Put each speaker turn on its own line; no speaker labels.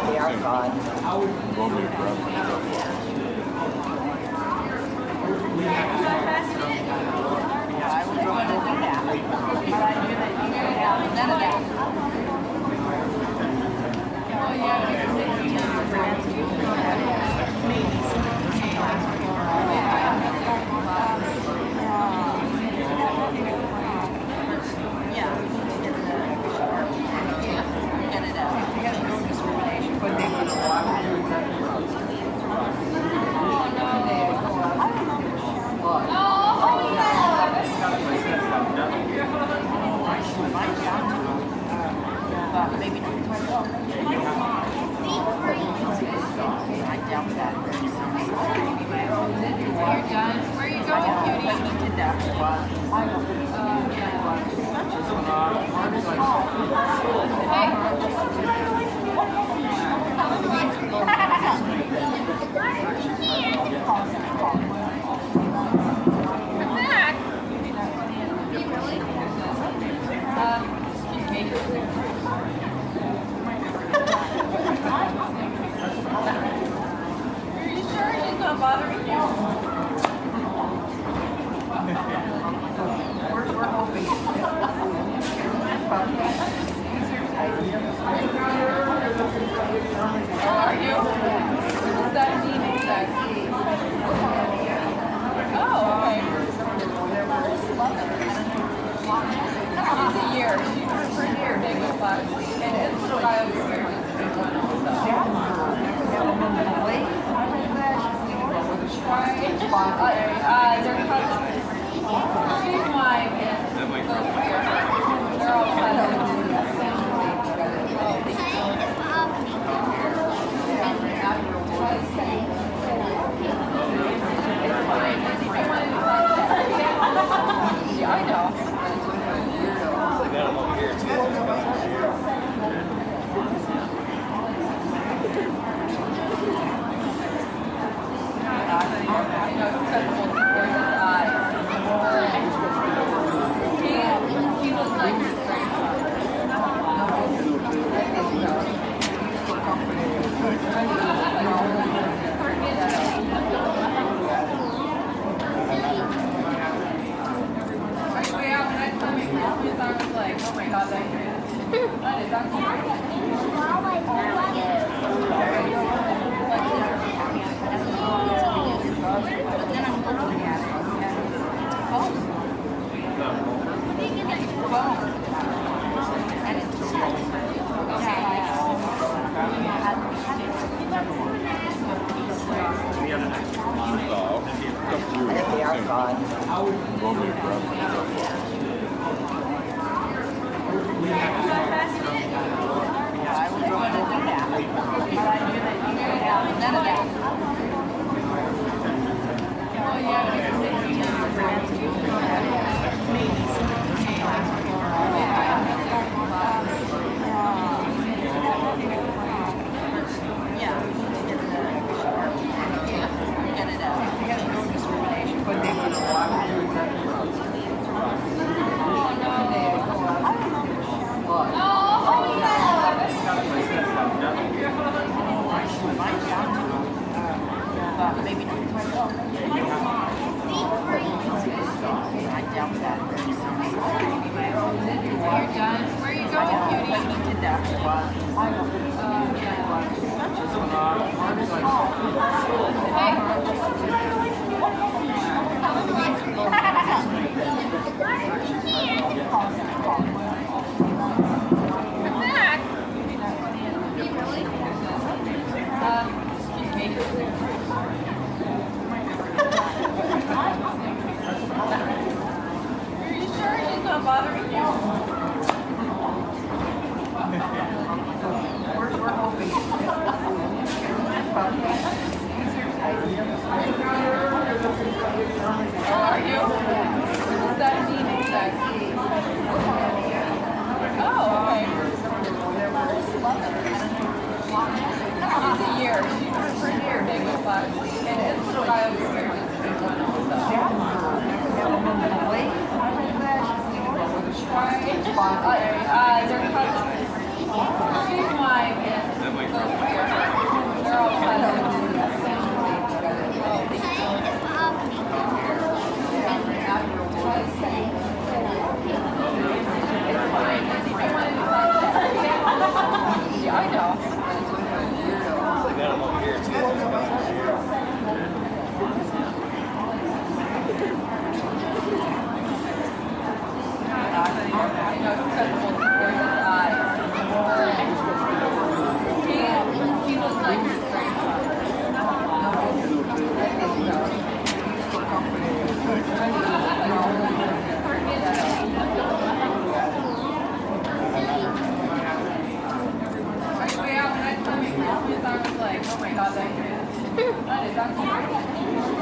They are fun. I was going to do that. But I knew that you could have none of that. Get it out. No discrimination. But they want maybe not. I doubt that.
Where are you going, cutie?
But he did that.
Are you sure he's not bothering you?
We're hoping.
How are you? What's that mean exactly? Oh, okay. She's a year. She's her year big with class. And it's the guy over here. They're cousins. She's my close peer. They're all cousins. Yeah, I know. I know he's got the most gorgeous eyes. He looks like his way out and I told him, I was like, oh my god, that is
But then I'm looking at it. And it's they are fun. I was going to do that. But I knew that you could have none of that. Get it out. No discrimination. But they want maybe not. I doubt that.
You're done. Where are you going, cutie?
But he did that.
Are you sure he's not bothering you?
We're hoping.
How are you? What's that mean exactly? Oh, okay. She's a year. She's her year big with class. And it's the guy over here. They're cousins. She's mine and those three are hers. They're all kind of yeah, I know.
I got them over here too.
I know, he's got the most gorgeous eyes. He looks like his grandfather. I think so. Way out, the next time he called me, I was like, oh my god, that is actually